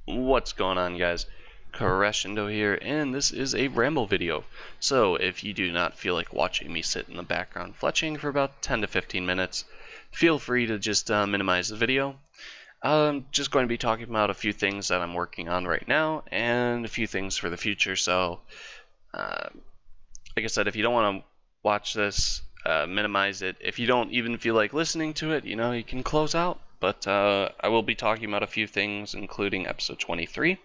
What's going on, guys? Crashendo here, and this is a Ramble video. So, if you do not feel like watching me sit in the background fletching for about 10 to 15 minutes, feel free to just minimize the video. I'm just going to be talking about a few things that I'm working on right now, and a few things for the future, so, like I said, if you don't want to watch this, minimize it. If you don't even feel like listening to it, you can close out. But I will be talking about a few things, including episode 23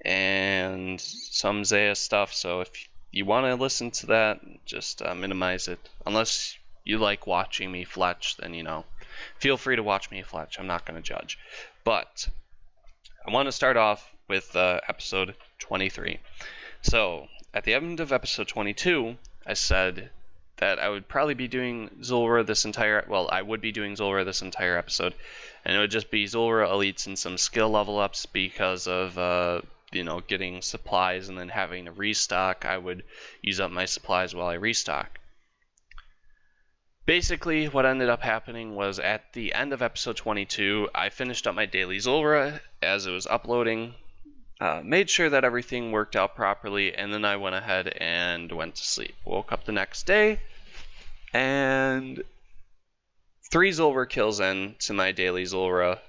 and some Zaya stuff. So if you want to listen to that, just minimize it. Unless you like watching me fletch, then feel free to watch me fletch. I'm not going to judge. But I want to start off with episode 23. So at the end of episode 22, I said that I would probably be doing Zulrah this entire episode, and it would just be Zulrah elites and some skill level ups because of getting supplies and then having to restock. I would use up my supplies while I restock. Basically, what ended up happening was at the end of episode 22, I finished up my daily Zulrah as it was uploading, made sure that everything worked out properly, and then I went ahead and went to sleep. Woke up the next day, and 3 Zulrah kills in to my daily Zulrah.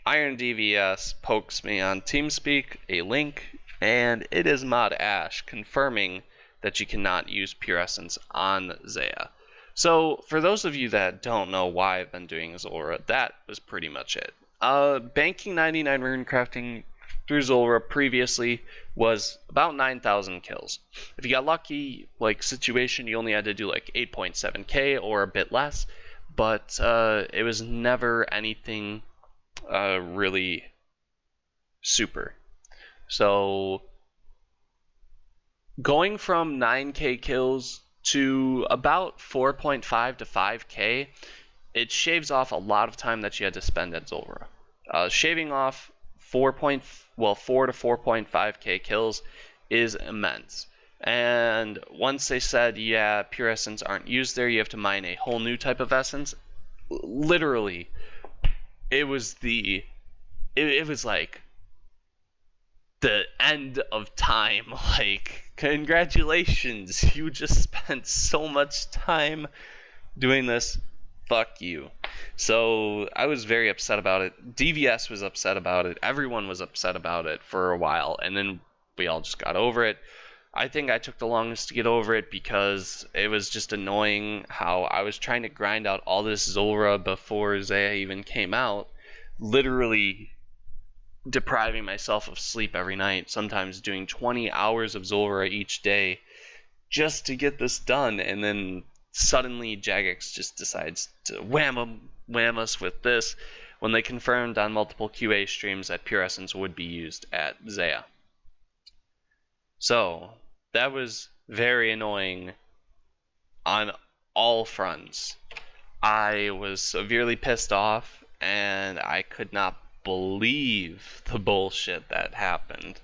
Iron DVS pokes me on TeamSpeak a link, and it is Mod Ash confirming that you cannot use Pure Essence on Zaya. So, for those of you that don't know why I've been doing Zulrah, that was pretty much it. Banking 99 rune crafting through Zulrah previously was about 9,000 kills. If you got lucky, situation, you only had to do 8.7k or a bit less, but it was never anything really super. So going from 9k kills to about 4.5 to 5k, it shaves off a lot of time that you had to spend at Zulrah. Shaving off 4 to 4.5k kills is immense. And once they said, yeah, pure essence aren't used there, you have to mine a whole new type of essence, literally, it was like the end of time. Congratulations, you just spent so much time doing this. Fuck you. So I was very upset about it. DVS was upset about it. Everyone was upset about it for a while, and then we all just got over it. I think I took the longest to get over it because it was just annoying how I was trying to grind out all this Zulrah before Zaya even came out, literally depriving myself of sleep every night, sometimes doing 20 hours of Zulrah each day just to get this done, and then suddenly Jagex just decides to wham us with this when they confirmed on multiple QA streams that Pure Essence would be used at Zaya. So that was very annoying on all fronts. I was severely pissed off, and I could not believe the bullshit that happened.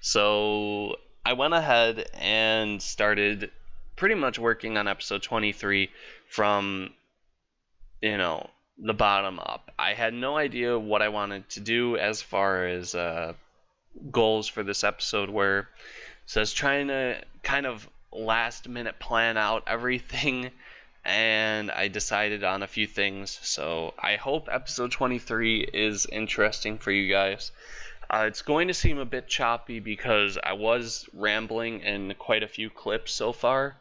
So I went ahead and started pretty much working on episode 23 from, the bottom up. I had no idea what I wanted to do as far as goals for this episode were. So I was trying to kind of last minute plan out everything, and I decided on a few things. So I hope episode 23 is interesting for you guys. It's going to seem a bit choppy because I was rambling in quite a few clips so far,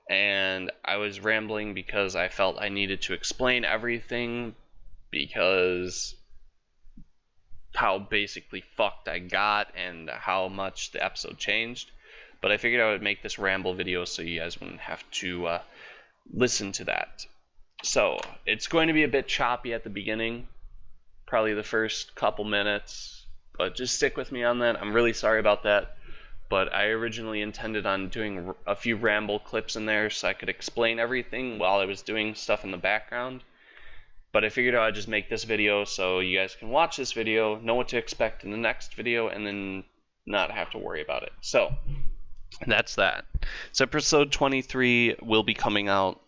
and I was rambling because I felt I needed to explain everything because how basically fucked I got and how much the episode changed. But I figured I would make this ramble video so you guys wouldn't have to listen to that. So it's going to be a bit choppy at the beginning, probably the first couple minutes, but just stick with me on that. I'm really sorry about that, but I originally intended on doing a few ramble clips in there so I could explain everything while I was doing stuff in the background. But I figured I'd just make this video so you guys can watch this video, know what to expect in the next video, and then not have to worry about it. So that's that. So episode 23 will be coming out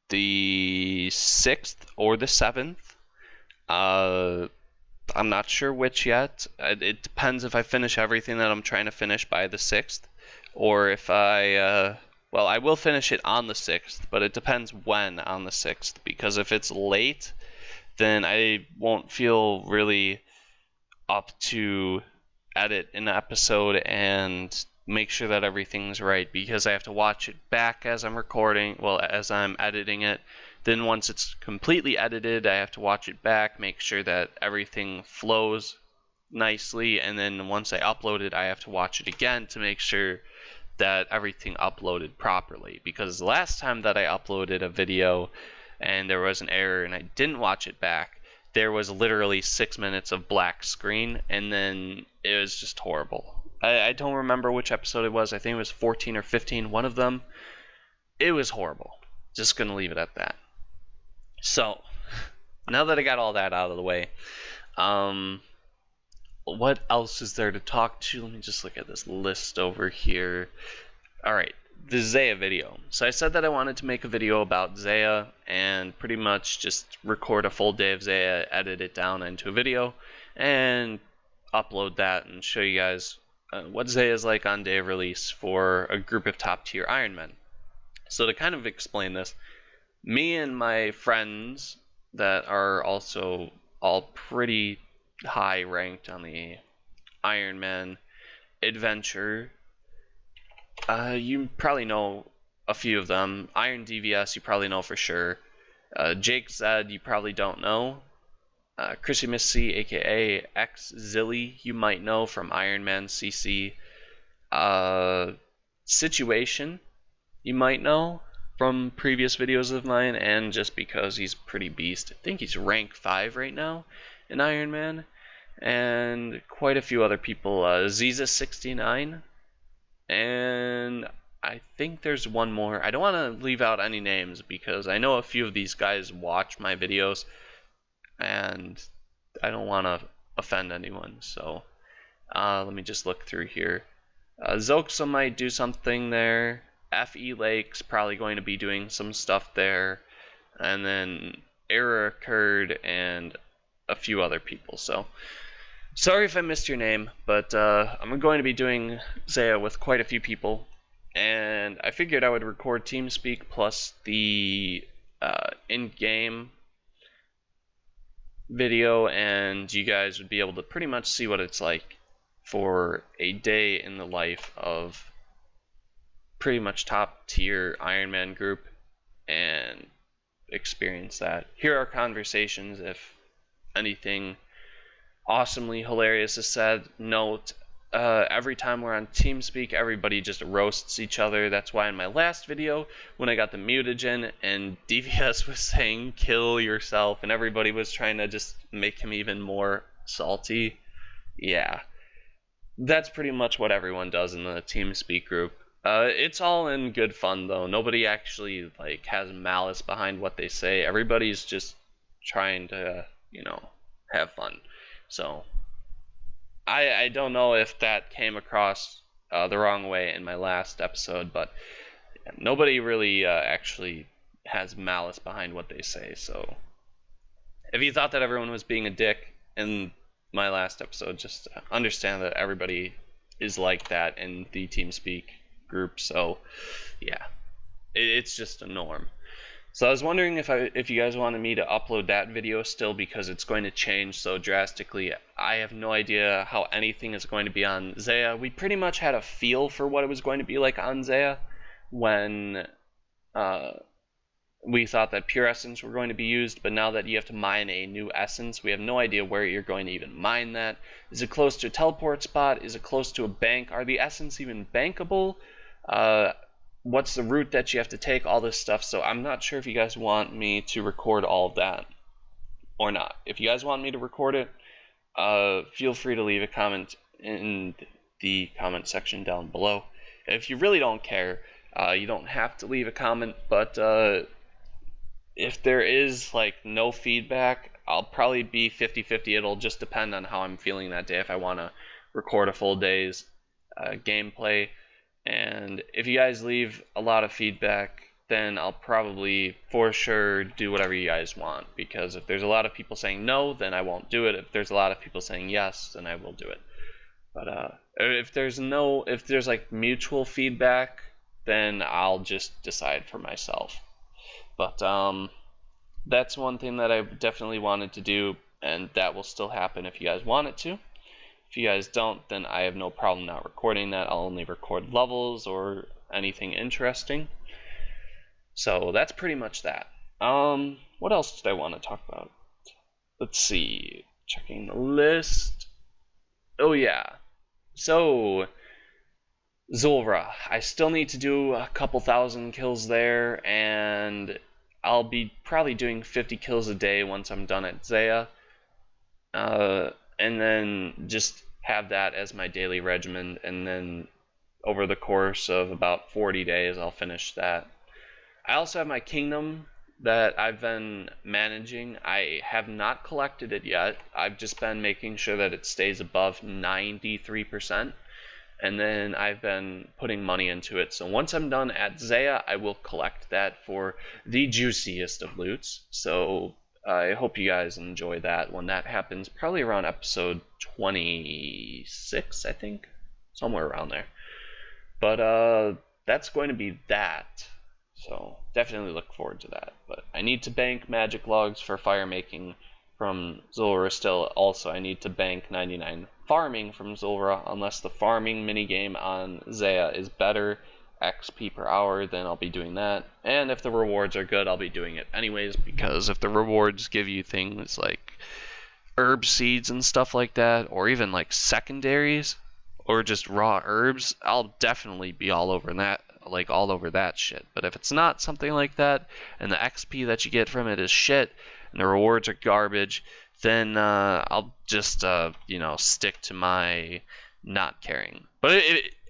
the 6th or the 7th. I'm not sure which yet. It depends if I finish everything that I'm trying to finish by the 6th, or if well, I will finish it on the 6th, but it depends when on the 6th, because if it's late, then I won't feel really up to edit an episode and make sure that everything's right, because I have to watch it back as I'm recording, well, as I'm editing it. Then once it's completely edited, I have to watch it back, make sure that everything flows nicely, and then once I upload it, I have to watch it again to make sure that everything uploaded properly. Because the last time that I uploaded a video and there was an error and I didn't watch it back, there was literally 6 minutes of black screen, and then it was just horrible. I don't remember which episode it was. I think it was 14 or 15, one of them. It was horrible. Just gonna leave it at that. So, now that I got all that out of the way, what else is there to talk to? Let me just look at this list over here. Alright, the Zaya video. So I said that I wanted to make a video about Zaya and pretty much just record a full day of Zaya, edit it down into a video, and upload that and show you guys what Zaya is like on day of release for a group of top tier Ironmen. So to kind of explain this, me and my friends that are also all pretty high ranked on the Ironman adventure, you probably know a few of them. Iron DVS, you probably know for sure. Jake Zed, you probably don't know. Chrissy Missy, aka X Zilly, you might know from Ironman CC. Situation, you might know from previous videos of mine, and just because he's pretty beast. I think he's rank 5 right now in Ironman, and quite a few other people. Ziza69, and I think there's one more. I don't want to leave out any names because I know a few of these guys watch my videos, and I don't want to offend anyone. So let me just look through here. Zoxa might do something there. FE Lake's probably going to be doing some stuff there, and then error occurred and a few other people. So sorry if I missed your name, but I'm going to be doing Zaya with quite a few people, and I figured I would record TeamSpeak plus the in-game video, and you guys would be able to pretty much see what it's like for a day in the life of pretty much top tier Ironman group and experience that. Hear our conversations if anything awesomely hilarious is said. Note, every time we're on TeamSpeak, everybody just roasts each other. That's why in my last video, when I got the mutagen and DVS was saying kill yourself and everybody was trying to just make him even more salty, yeah, that's pretty much what everyone does in the TeamSpeak group. It's all in good fun though. Nobody actually like has malice behind what they say. Everybody's just trying to, have fun. So I don't know if that came across the wrong way in my last episode, but nobody really actually has malice behind what they say. So if you thought that everyone was being a dick in my last episode, just understand that everybody is like that in the TeamSpeak group. So yeah, it's just a norm. So I was wondering if you guys wanted me to upload that video still, because it's going to change so drastically. I have no idea how anything is going to be on Zaya. We pretty much had a feel for what it was going to be like on Zaya when we thought that pure essence were going to be used, but now that you have to mine a new essence, we have no idea where you're going to even mine that. Is it close to a teleport spot? Is it close to a bank? Are the essence even bankable? What's the route that you have to take? All this stuff. So I'm not sure if you guys want me to record all of that or not. If you guys want me to record it, feel free to leave a comment in the comment section down below. If you really don't care, you don't have to leave a comment, but if there is like no feedback, I'll probably be 50-50. It'll just depend on how I'm feeling that day, if I want to record a full day's gameplay. And if you guys leave a lot of feedback, then I'll probably for sure do whatever you guys want, because if there's a lot of people saying no, then I won't do it. If there's a lot of people saying yes, then I will do it. But if there's like mutual feedback, then I'll just decide for myself. But that's one thing that I definitely wanted to do, and that will still happen if you guys want it to. If you guys don't, then I have no problem not recording that. I'll only record levels or anything interesting. So that's pretty much that. What else did I want to talk about? Let's see. Checking the list. Oh yeah. So Zulrah. I still need to do a couple thousand kills there, and I'll be probably doing 50 kills a day once I'm done at Zaya. And then just have that as my daily regimen, and then over the course of about 40 days I'll finish that. I also have my kingdom that I've been managing. I have not collected it yet. I've just been making sure that it stays above 93%, and then I've been putting money into it. So once I'm done at Zaya, I will collect that for the juiciest of loots. So I hope you guys enjoy that when that happens, probably around episode 26, I think, somewhere around there. But that's going to be that, so definitely look forward to that. But I need to bank magic logs for fire making from Zulrah still. Also, I need to bank 99 farming from Zulrah, unless the farming minigame on Zaya is better XP per hour, then I'll be doing that. And if the rewards are good, I'll be doing it anyways, because if the rewards give you things like herb seeds and stuff like that, or even like secondaries or just raw herbs, I'll definitely be all over that shit. But if it's not something like that, and the XP that you get from it is shit, and the rewards are garbage, then I'll just stick to my not caring. But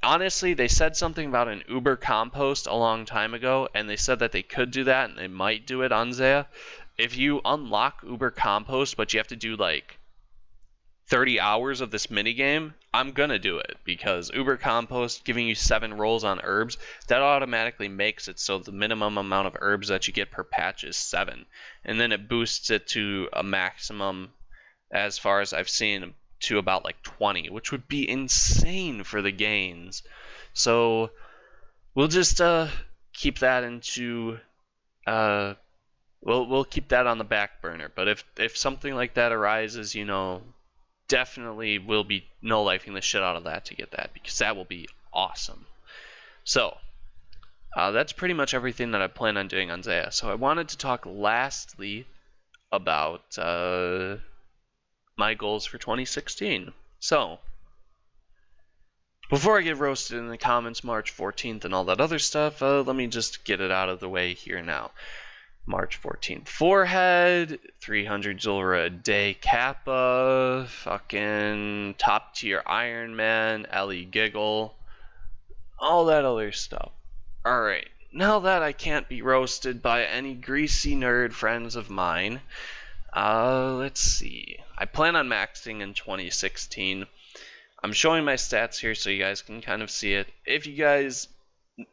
honestly, they said something about an Uber compost a long time ago, and they said that they could do that, and they might do it on Zaya. If you unlock Uber compost, but you have to do like 30 hours of this minigame, I'm gonna do it, because Uber compost giving you 7 rolls on herbs, that automatically makes it so the minimum amount of herbs that you get per patch is 7, and then it boosts it to a maximum, as far as I've seen, to about like 20, which would be insane for the gains. So we'll just keep that into we'll keep that on the back burner. But if something like that arises, definitely will be no-lifing the shit out of that to get that, because that will be awesome. So that's pretty much everything that I plan on doing on Zaya. So I wanted to talk lastly about my goals for 2016. So before I get roasted in the comments March 14th and all that other stuff, let me just get it out of the way here now. March 14th forehead, 300 Zulrah a day Kappa, fucking top tier Ironman, Ellie Giggle, all that other stuff. Alright, now that I can't be roasted by any greasy nerd friends of mine, let's see. I plan on maxing in 2016. I'm showing my stats here so you guys can kind of see it. If you guys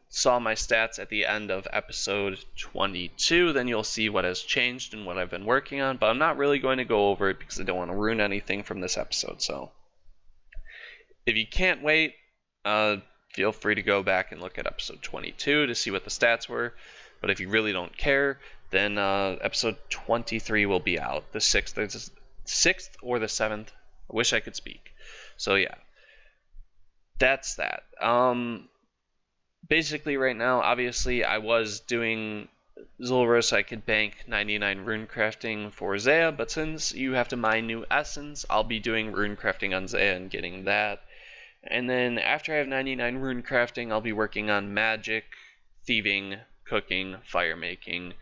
saw my stats at the end of episode 22, then you'll see what has changed and what I've been working on, but I'm not really going to go over it because I don't want to ruin anything from this episode. So if you can't wait, feel free to go back and look at episode 22 to see what the stats were. But if you really don't care, then episode 23 will be out, the 6th or the 7th. I wish I could speak. So yeah, that's that. Basically right now, obviously, I was doing Zulrah so I could bank 99 rune crafting for Zaya, but since you have to mine new essence, I'll be doing rune crafting on Zaya and getting that. And then after I have 99 rune crafting, I'll be working on magic, thieving, cooking, fire making,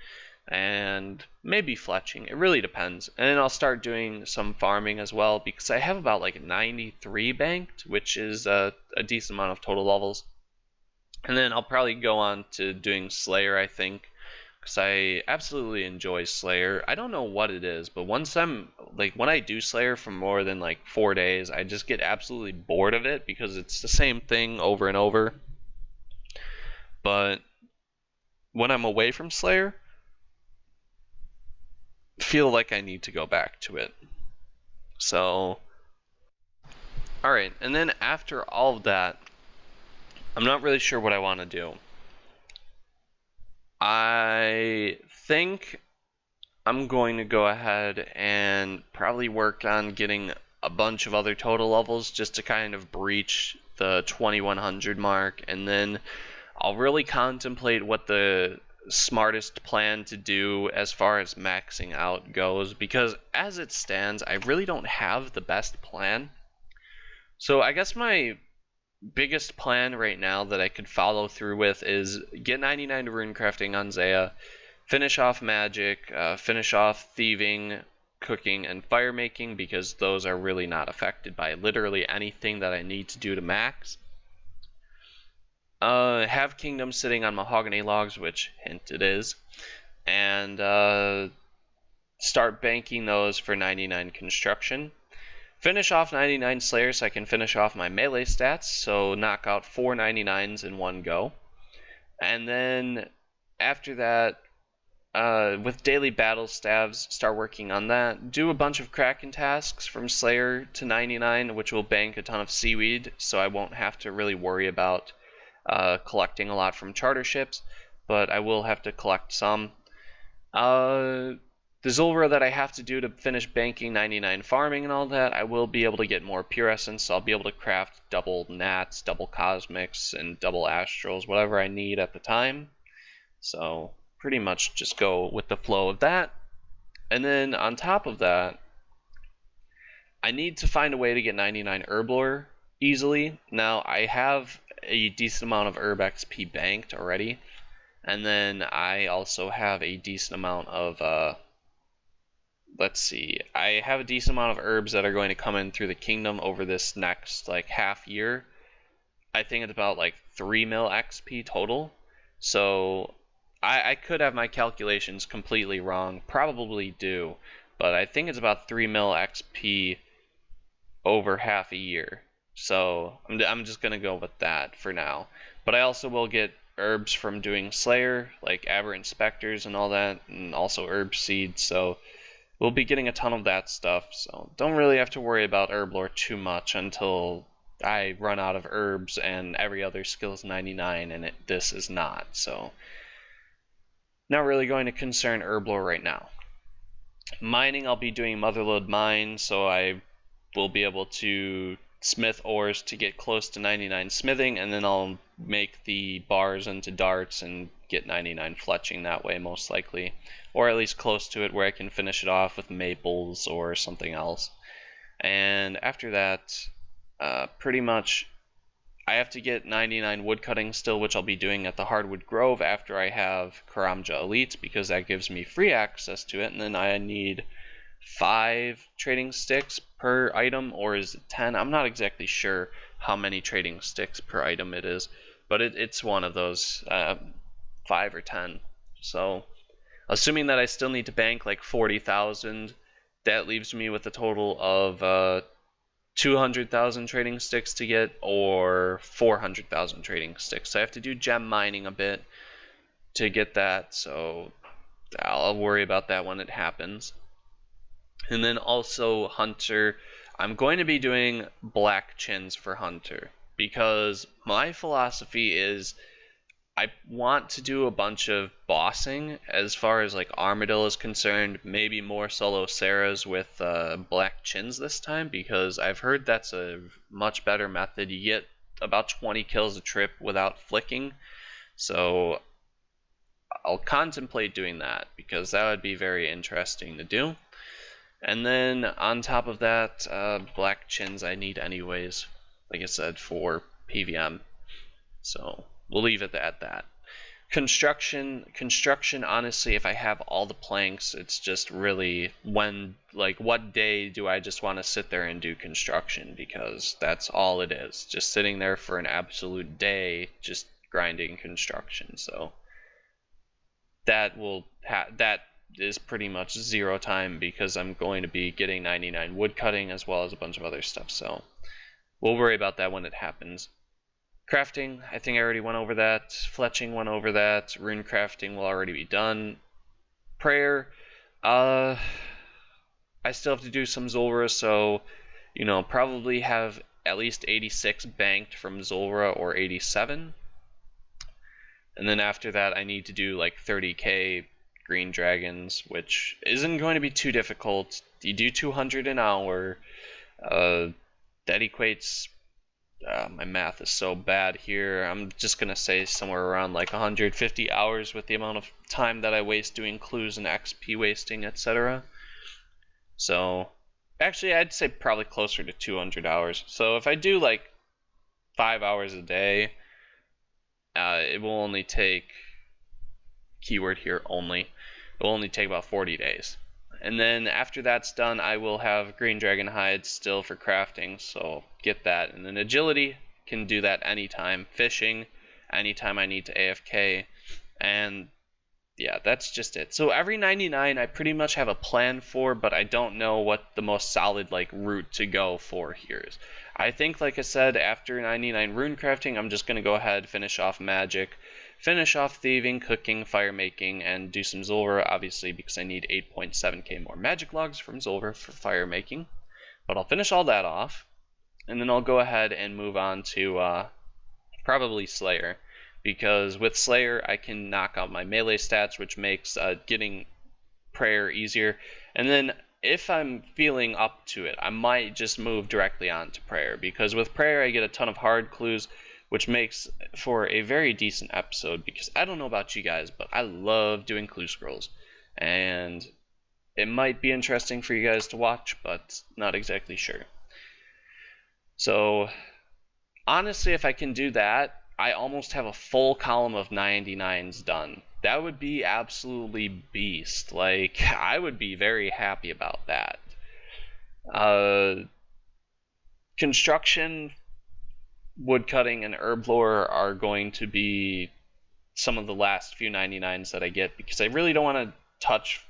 and maybe fletching. It really depends. And then I'll start doing some farming as well, because I have about like 93 banked, which is a decent amount of total levels. And then I'll probably go on to doing Slayer, I think, because I absolutely enjoy Slayer. I don't know what it is, but when I do Slayer for more than like 4 days, I just get absolutely bored of it, because it's the same thing over and over. But when I'm away from Slayer, feel like I need to go back to it. So, alright, and then after all of that, I'm not really sure what I want to do. I think I'm going to go ahead and probably work on getting a bunch of other total levels just to kind of breach the 2100 mark, and then I'll really contemplate what the smartest plan to do as far as maxing out goes, because as it stands, I really don't have the best plan. So I guess my biggest plan right now that I could follow through with is get 99 to runecrafting on Zaya, finish off magic, finish off thieving, cooking, and fire making, because those are really not affected by literally anything that I need to do to max. Have kingdom sitting on mahogany logs, which hint it is, and start banking those for 99 construction. Finish off 99 Slayer so I can finish off my melee stats, so knock out 4 99s in one go. And then after that, with daily battle stabs, start working on that. Do a bunch of Kraken tasks from Slayer to 99, which will bank a ton of seaweed, so I won't have to really worry about collecting a lot from charter ships, but I will have to collect some. The Zulra that I have to do to finish banking 99 farming and all that, I will be able to get more pure essence, so I'll be able to craft double nats, double cosmics, and double astrals, whatever I need at the time. So pretty much just go with the flow of that. And then on top of that, I need to find a way to get 99 Herblore easily. Now I have a decent amount of Herb XP banked already, and then I also have a decent amount of let's see, I have a decent amount of herbs that are going to come in through the kingdom over this next like half year. I think it's about like 3 mil XP total. So I could have my calculations completely wrong, probably do, but I think it's about 3 mil XP over half a year. So I'm just gonna go with that for now. But I also will get herbs from doing Slayer, like Aberrant Specters and all that, and also herb seeds, so we'll be getting a ton of that stuff, so don't really have to worry about Herblore too much until I run out of herbs and every other skill is 99 and this is not, so not really going to concern Herblore right now. Mining, I'll be doing Motherlode Mine, so I will be able to smith ores to get close to 99 smithing, and then I'll make the bars into darts and get 99 fletching that way, most likely, or at least close to it, where I can finish it off with maples or something else. And after that, pretty much I have to get 99 woodcutting still, which I'll be doing at the Hardwood Grove after I have Karamja Elite, because that gives me free access to it, and then I need 5 trading sticks per item, or is it 10? I'm not exactly sure how many trading sticks per item it is, but it's one of those, 5 or 10. So assuming that I still need to bank like 40,000, that leaves me with a total of 200,000 trading sticks to get, or 400,000 trading sticks. So I have to do gem mining a bit to get that, so I'll worry about that when it happens. And then also Hunter, I'm going to be doing black chins for Hunter, because my philosophy is I want to do a bunch of bossing as far as like Armadillo is concerned, maybe more solo Sarahs with black chins this time, because I've heard that's a much better method. You get about 20 kills a trip without flicking, so I'll contemplate doing that, because that would be very interesting to do. And then on top of that, black chins I need anyways, like I said, for PVM. So we'll leave it at that. Construction, honestly, if I have all the planks, it's just really when, like, what day do I just want to sit there and do construction, because that's all it is, just sitting there for an absolute day, just grinding construction. So that is pretty much 0 time, because I'm going to be getting 99 wood cutting as well as a bunch of other stuff, so we'll worry about that when it happens. Crafting, I think I already went over that. Fletching went over that. Rune crafting will already be done. Prayer, I still have to do some Zulrah, so, probably have at least 86 banked from Zulrah or 87. And then after that, I need to do like 30k green dragons, which isn't going to be too difficult. You do 200 an hour. That equates, my math is so bad here. I'm just going to say somewhere around like 150 hours with the amount of time that I waste doing clues and XP wasting, etc. So, actually, I'd say probably closer to 200 hours. So if I do like 5 hours a day, it will only take, keyword here only, it will only take about 40 days. And then after that's done, I will have green dragon hides still for crafting, so get that. And then agility, can do that anytime. Fishing, anytime I need to AFK. And yeah, that's just it. So every 99 I pretty much have a plan for, but I don't know what the most solid route to go for here is. I think, like I said, after 99 rune crafting, I'm just going to go ahead, finish off magic, finish off thieving, cooking, fire making, and do some Zulrah, obviously, because I need 8.7k more magic logs from Zulrah for fire making. But I'll finish all that off, and then I'll go ahead and move on to probably Slayer, because with Slayer I can knock out my melee stats, which makes getting prayer easier. And then if I'm feeling up to it, I might just move directly on to prayer, because with prayer I get a ton of hard clues, which makes for a very decent episode, because I don't know about you guys, but I love doing clue scrolls, and it might be interesting for you guys to watch, but not exactly sure. So honestly, if I can do that, I almost have a full column of 99s done. That would be absolutely beast. I would be very happy about that. Construction, woodcutting, and herb lore are going to be some of the last few 99s that I get, because I really don't want to touch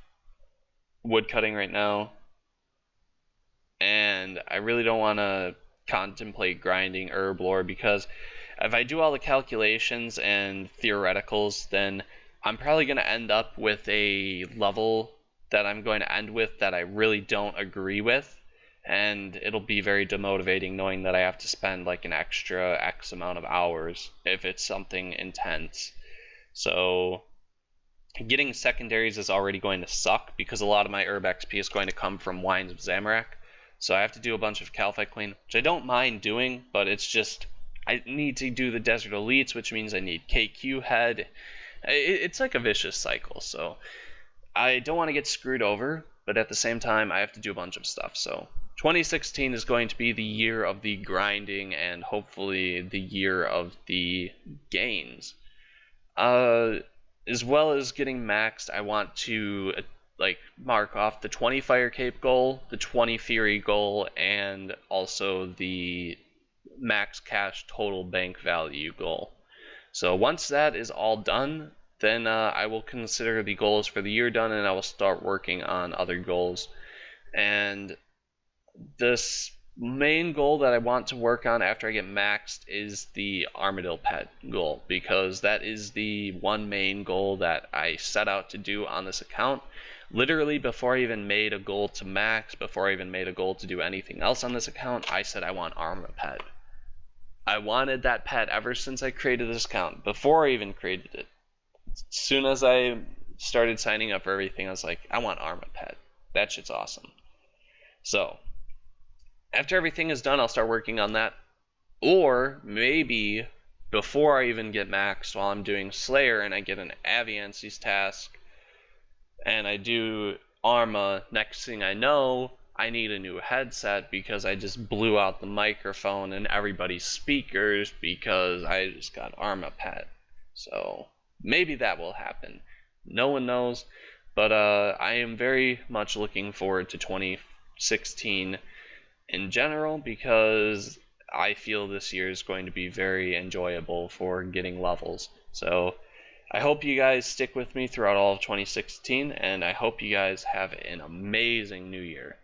woodcutting right now. And I really don't want to contemplate grinding herb lore, because if I do all the calculations and theoreticals, then I'm probably going to end up with a level that I'm going to end with that I really don't agree with, and it'll be very demotivating knowing that I have to spend an extra X amount of hours if it's something intense. So getting secondaries is already going to suck, because a lot of my herb XP is going to come from Wines of Zamorak. So I have to do a bunch of Calphite Clean, which I don't mind doing, but it's just, I need to do the Desert Elites, which means I need KQ head. It's like a vicious cycle, so I don't want to get screwed over, but at the same time, I have to do a bunch of stuff. So 2016 is going to be the year of the grinding, and hopefully the year of the gains. As well as getting maxed, I want to mark off the 20 Fire Cape goal, the 20 Fury goal, and also the max cash total bank value goal. So once that is all done, then I will consider the goals for the year done, and I will start working on other goals. And this main goal that I want to work on after I get maxed is the Armadillo pet goal, because that is the one main goal that I set out to do on this account. Literally before I even made a goal to max, before I even made a goal to do anything else on this account, I said I want Armadillo pet. I wanted that pet ever since I created this account, before I even created it. As soon as I started signing up for everything, I was like, I want Armadillo pet. That shit's awesome. So after everything is done, I'll start working on that. Or maybe before I even get maxed, while I'm doing Slayer and I get an Aviances task and I do Arma, next thing I know, I need a new headset because I just blew out the microphone and everybody's speakers because I just got Arma pet. So maybe that will happen. No one knows, but I am very much looking forward to 2016 in general, because I feel this year is going to be very enjoyable for getting levels. So I hope you guys stick with me throughout all of 2016, and I hope you guys have an amazing new year.